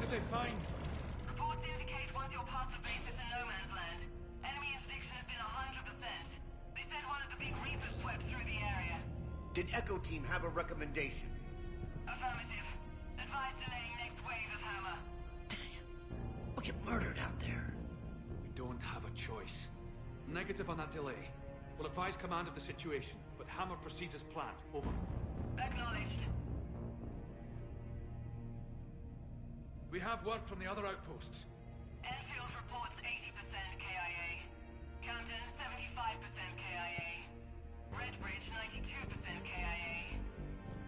did they find? Reports indicate once you're past the base, it's in no man's land. Enemy interdiction has been 100%. They said one of the big Reapers swept through the area. Did Echo Team have a recommendation? Affirmative. Advise delaying next wave of Hammer. Damn. We'll get murdered out there. We don't have a choice. Negative on that delay. We'll advise command of the situation, but Hammer proceeds as planned. Over. Acknowledged. We have word from the other outposts. Enfield reports 80% KIA. Camden 75% KIA. Redbridge 92% KIA.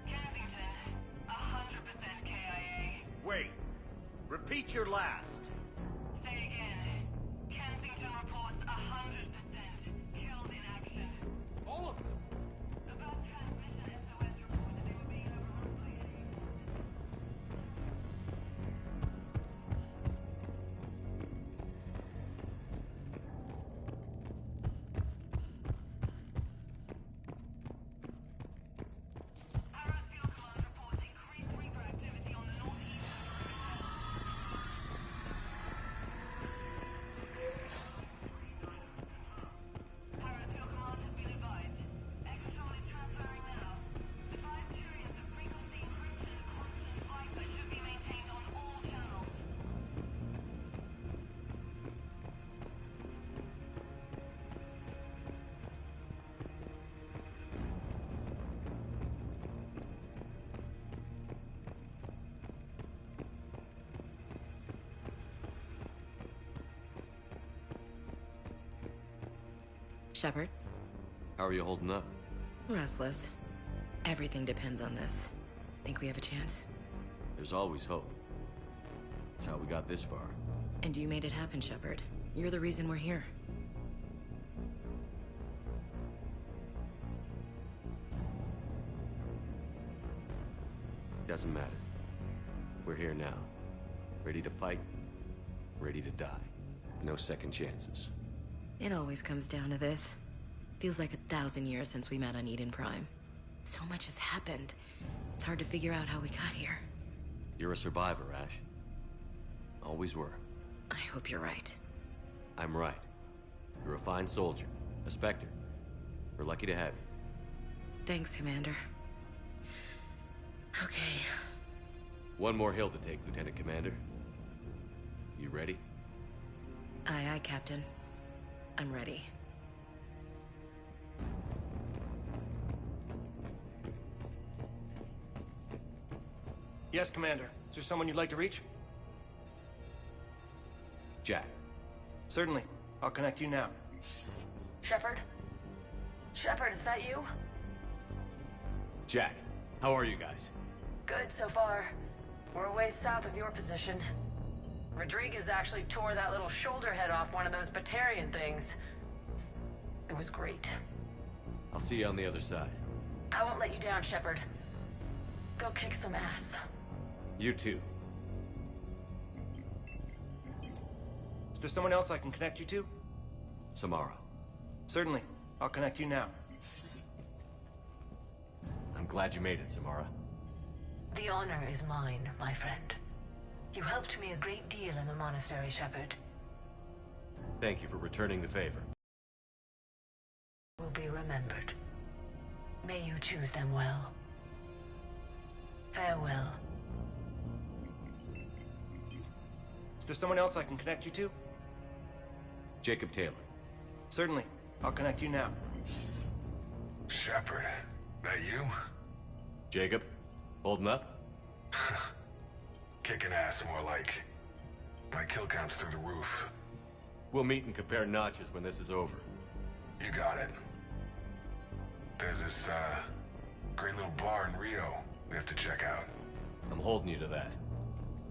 Kensington 100% KIA. Wait. Repeat your last. Say again. Kensington reports 100% killed in action. All of them? About transmission SOS reported they were being overrun by enemy. Paras Field Command reports increased Reaper activity on the northeast of the Paras Field Command has been advised. Exotron is transferring now. Advise Turians of frequency encryption, constant Viper should be maintained on all channels. Shepard? How are you holding up? Restless. Everything depends on this. Think we have a chance? There's always hope. That's how we got this far. And you made it happen, Shepard. You're the reason we're here. Doesn't matter. We're here now. Ready to fight, ready to die. No second chances. It always comes down to this. Feels like 1,000 years since we met on Eden Prime. So much has happened. It's hard to figure out how we got here. You're a survivor, Ash. Always were. I hope you're right. I'm right. You're a fine soldier. A Spectre. We're lucky to have you. Thanks, Commander. Okay. One more hill to take, Lieutenant Commander. You ready? Aye, aye, Captain. I'm ready. Yes, Commander. Is there someone you'd like to reach? Jack. Certainly. I'll connect you now. Shepard? Shepard, is that you? Jack, how are you guys? Good so far. We're a ways south of your position. Rodriguez actually tore that little shoulder head off one of those Batarian things. It was great. I'll see you on the other side. I won't let you down, Shepard. Go kick some ass. You too. Is there someone else I can connect you to? Samara. Certainly. I'll connect you now. I'm glad you made it, Samara. The honor is mine, my friend. You helped me a great deal in the monastery, Shepard. Thank you for returning the favor. Will be remembered. May you choose them well. Farewell. Is there someone else I can connect you to? Jacob Taylor. Certainly. I'll connect you now. Shepard, that you? Jacob, holding up? Kicking ass more like. My kill count's through the roof. We'll meet and compare notches when this is over. You got it. There's this, great little bar in Rio we have to check out. I'm holding you to that.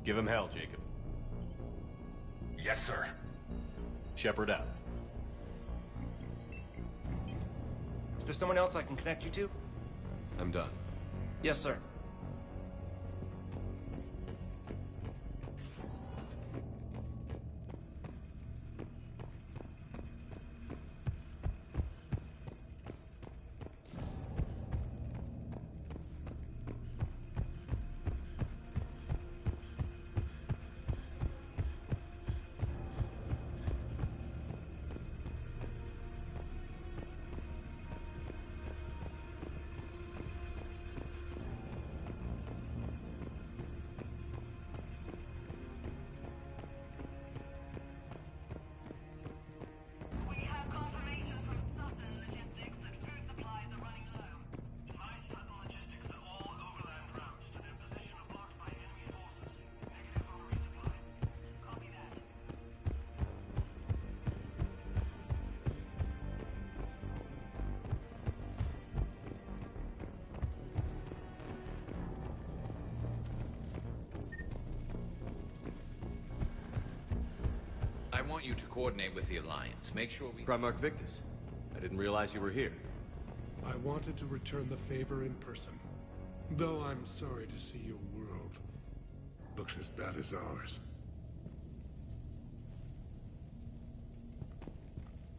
Give him hell, Jacob. Yes, sir. Shepard out. Is there someone else I can connect you to? I'm done. Yes, sir. want you to coordinate with the Alliance. Make sure we... Primarch Victus. I didn't realize you were here. I wanted to return the favor in person. Though I'm sorry to see your world looks as bad as ours.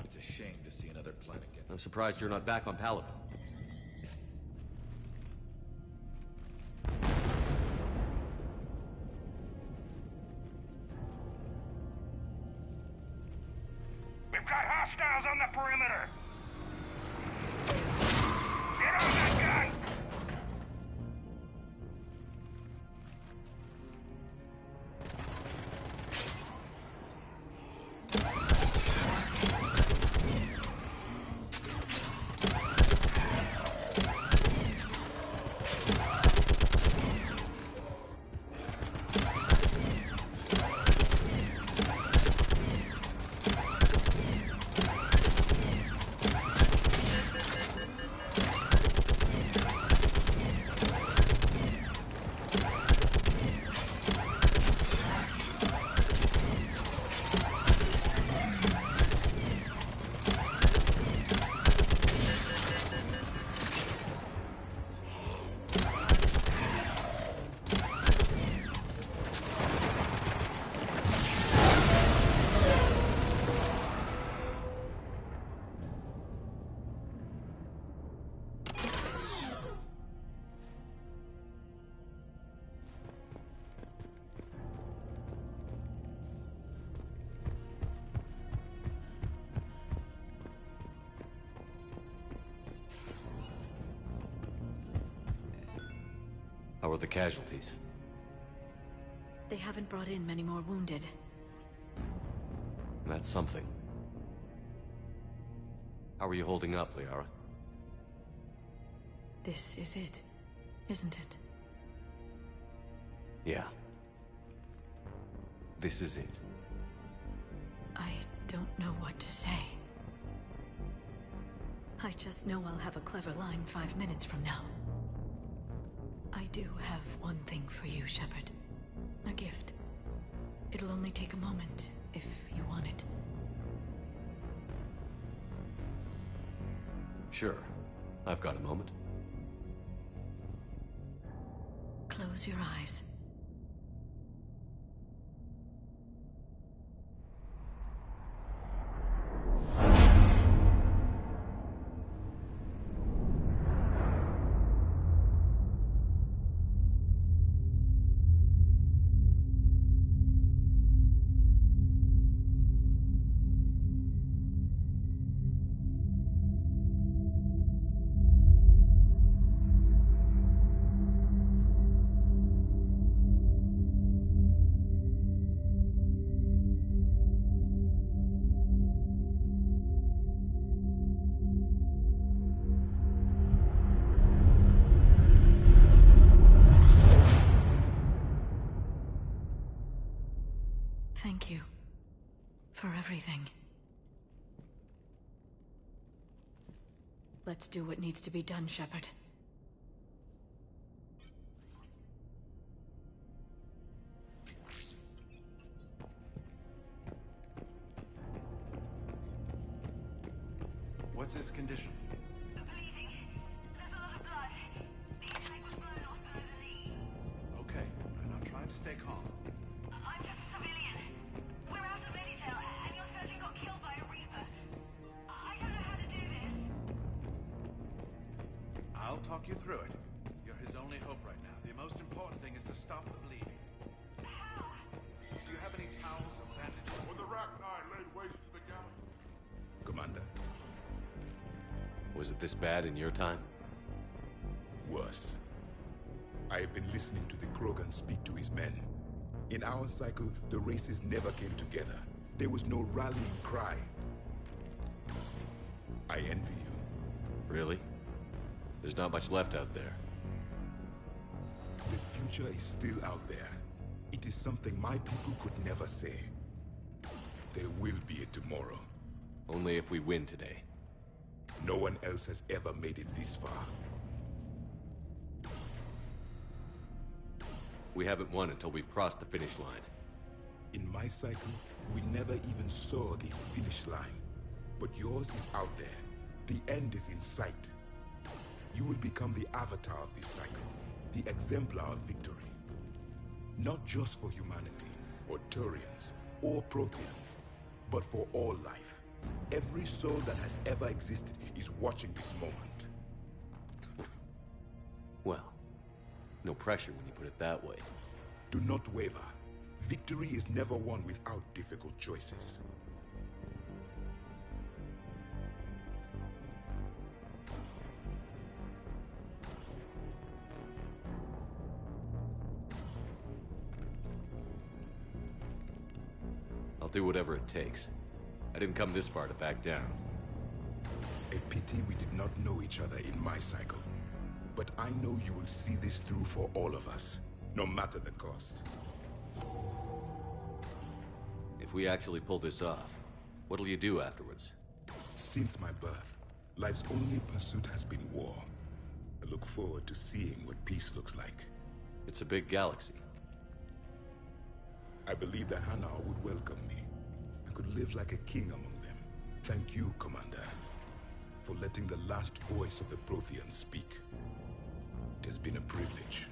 It's a shame to see another planet get... I'm surprised you're not back on Palaven. We've got hostiles on the perimeter! Get on that gun! How are the casualties? They haven't brought in many more wounded. That's something. How are you holding up, Liara? This is it, isn't it? Yeah. This is it. I don't know what to say. I just know I'll have a clever line 5 minutes from now. I do have one thing for you, Shepard. A gift. It'll only take a moment, if you want it. Sure. I've got a moment. Close your eyes. Thank you for everything. Let's do what needs to be done, Shepard. What's his condition? Bleeding. There's a lot of blood. His leg was blown off below the knee. Okay, and I'm trying to stay calm. I'm just a civilian. We're out of Meditail, and your surgeon got killed by a Reaper. I don't know how to do this. I'll talk you through it. You're his only hope right now. The most important thing is to stop the bleeding. How? Do you have any towels or bandages? When the Rachni laid waste to the galaxy. Commander, Was it this bad in your time? Worse. I have been listening to the Krogan speak to his men. In our cycle, the races never came together. There was no rallying cry. I envy you. Really? There's not much left out there. The future is still out there. It is something my people could never say. There will be a tomorrow. Only if we win today. No one else has ever made it this far. We haven't won until we've crossed the finish line. In my cycle, we never even saw the finish line. But yours is out there. The end is in sight. You will become the avatar of this cycle, the exemplar of victory. Not just for humanity, or Turians, or Protheans, but for all life. Every soul that has ever existed is watching this moment. Well, no pressure when you put it that way. Do not waver. Victory is never won without difficult choices. I'll do whatever it takes. I didn't come this far to back down. A pity we did not know each other in my cycle. But I know you will see this through for all of us, no matter the cost. If we actually pull this off, what'll you do afterwards? Since my birth, life's only pursuit has been war. I look forward to seeing what peace looks like. It's a big galaxy. I believe the Hanar would welcome me. I could live like a king among them. Thank you, Commander, for letting the last voice of the Protheans speak. It has been a privilege.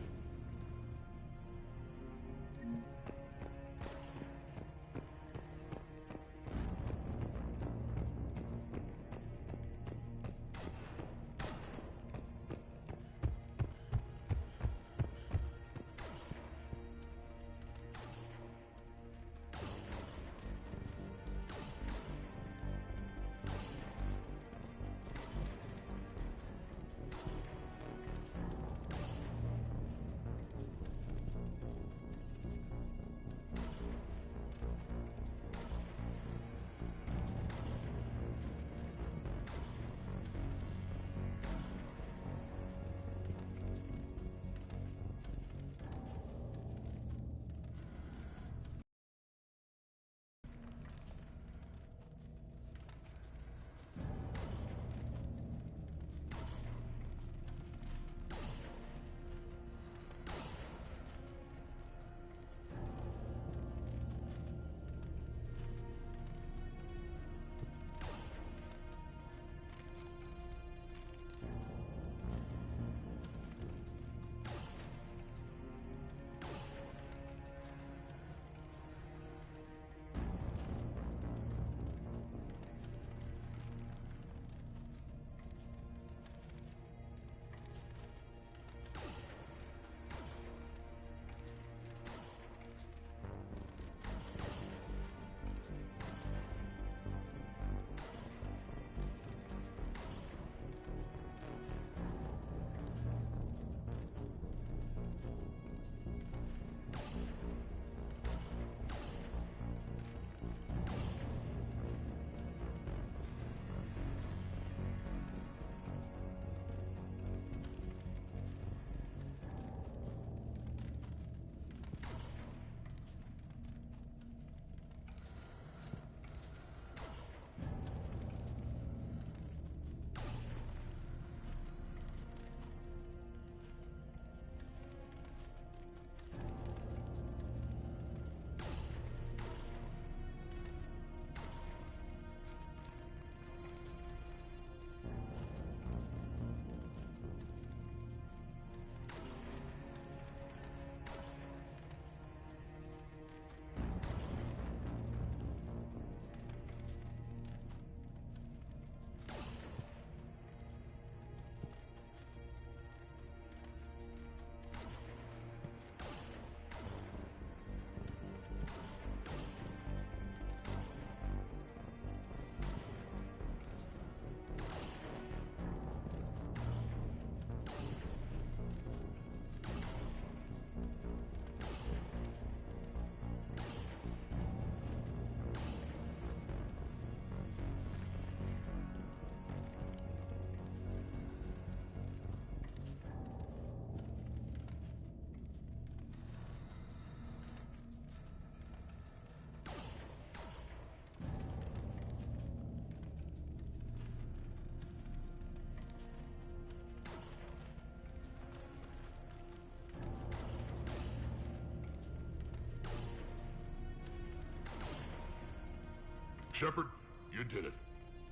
Shepard, you did it.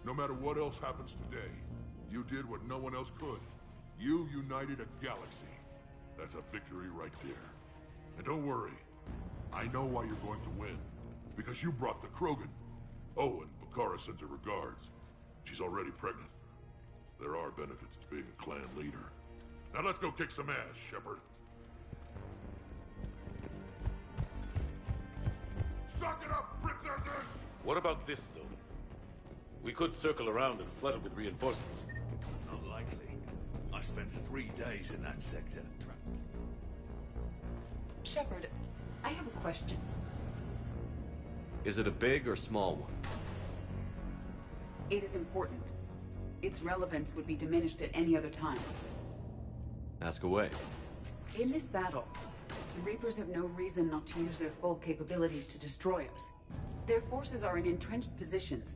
No matter what else happens today, you did what no one else could. You united a galaxy. That's a victory right there. And don't worry, I know why you're going to win. Because you brought the Krogan. Oh, and Bakara sends her regards. She's already pregnant. There are benefits to being a clan leader. Now let's go kick some ass, Shepard. Suck it up, princesses! What about this zone? We could circle around and flood it with reinforcements. Unlikely. I spent 3 days in that sector. Shepard, I have a question. Is it a big or small one? It is important. Its relevance would be diminished at any other time. Ask away. In this battle, the Reapers have no reason not to use their full capabilities to destroy us. Their forces are in entrenched positions.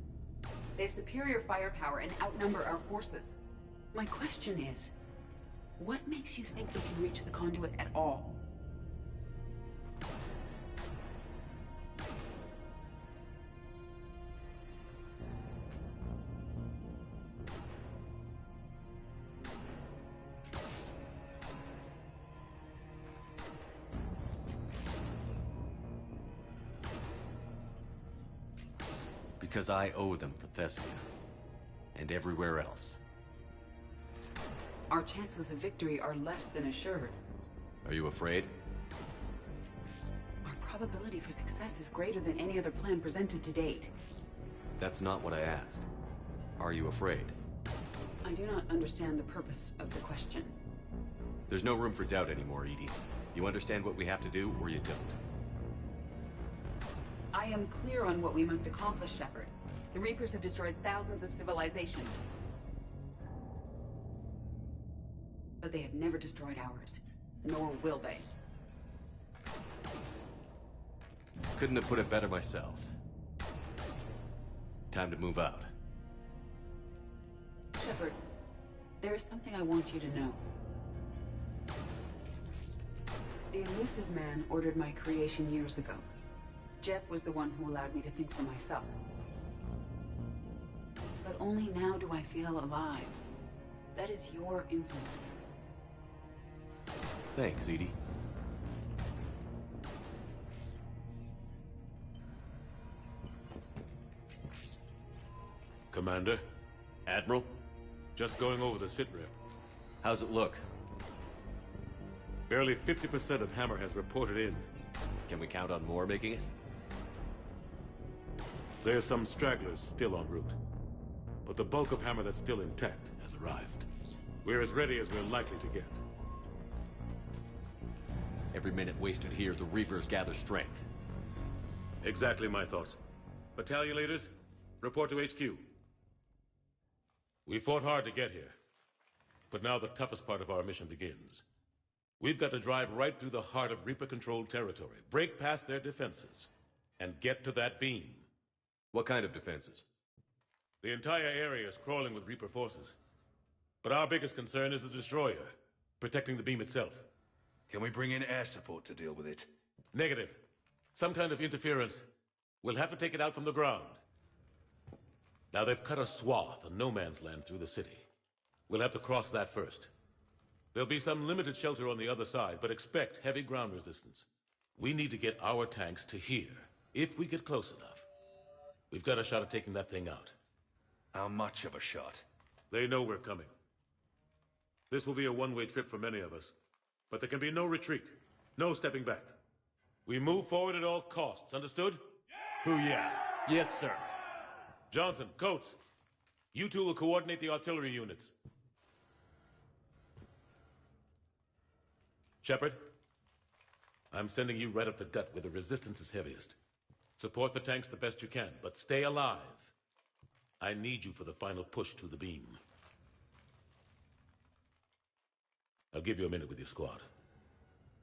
They have superior firepower and outnumber our forces. My question is, what makes you think we can reach the conduit at all? Because I owe them for Thessia. And everywhere else. Our chances of victory are less than assured. Are you afraid? Our probability for success is greater than any other plan presented to date. That's not what I asked. Are you afraid? I do not understand the purpose of the question. There's no room for doubt anymore, Edie. You understand what we have to do, or you don't. I am clear on what we must accomplish, Shepard. The Reapers have destroyed thousands of civilizations. But they have never destroyed ours. Nor will they. Couldn't have put it better myself. Time to move out. Shepard, there is something I want you to know. The Elusive Man ordered my creation years ago. Jeff was the one who allowed me to think for myself. But only now do I feel alive. That is your influence. Thanks, Edie. Commander? Admiral? Just going over the sitrep. How's it look? Barely 50% of Hammer has reported in. Can we count on more making it? There's some stragglers still en route. But the bulk of Hammer that's still intact has arrived. We're as ready as we're likely to get. Every minute wasted here, the Reapers gather strength. Exactly my thoughts. Battalion leaders, report to HQ. We fought hard to get here. But now the toughest part of our mission begins. We've got to drive right through the heart of Reaper-controlled territory, break past their defenses, and get to that beam. What kind of defenses? The entire area is crawling with Reaper forces. But our biggest concern is the destroyer, protecting the beam itself. Can we bring in air support to deal with it? Negative. Some kind of interference. We'll have to take it out from the ground. Now they've cut a swath of no man's land through the city. We'll have to cross that first. There'll be some limited shelter on the other side, but expect heavy ground resistance. We need to get our tanks to here, if we get close enough. We've got a shot at taking that thing out. How much of a shot? They know we're coming. This will be a one-way trip for many of us. But there can be no retreat. No stepping back. We move forward at all costs, understood? Booyah! Yes, sir. Johnson, Coates, you two will coordinate the artillery units. Shepard, I'm sending you right up the gut where the resistance is heaviest. Support the tanks the best you can, but stay alive. I need you for the final push to the beam. I'll give you a minute with your squad.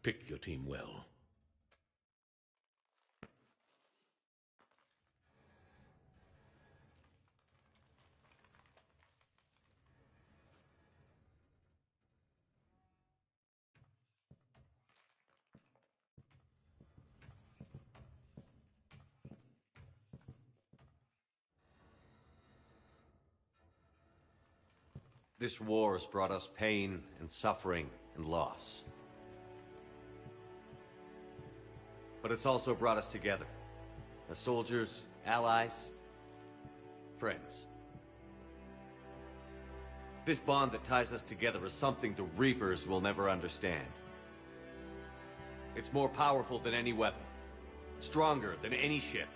Pick your team well. This war has brought us pain and suffering and loss. But it's also brought us together. As soldiers, allies, friends. This bond that ties us together is something the Reapers will never understand. It's more powerful than any weapon. Stronger than any ship.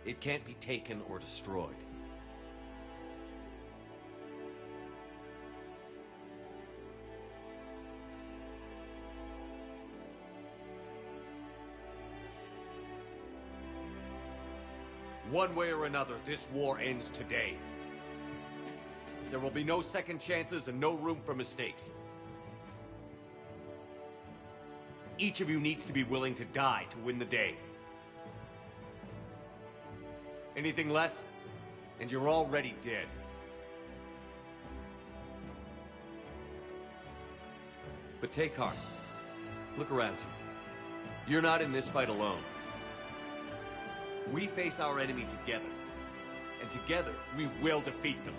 It can't be taken or destroyed. One way or another, this war ends today. There will be no second chances and no room for mistakes. Each of you needs to be willing to die to win the day. Anything less, and you're already dead. But take heart. Look around you. You're not in this fight alone. We face our enemy together. And together, we will defeat them.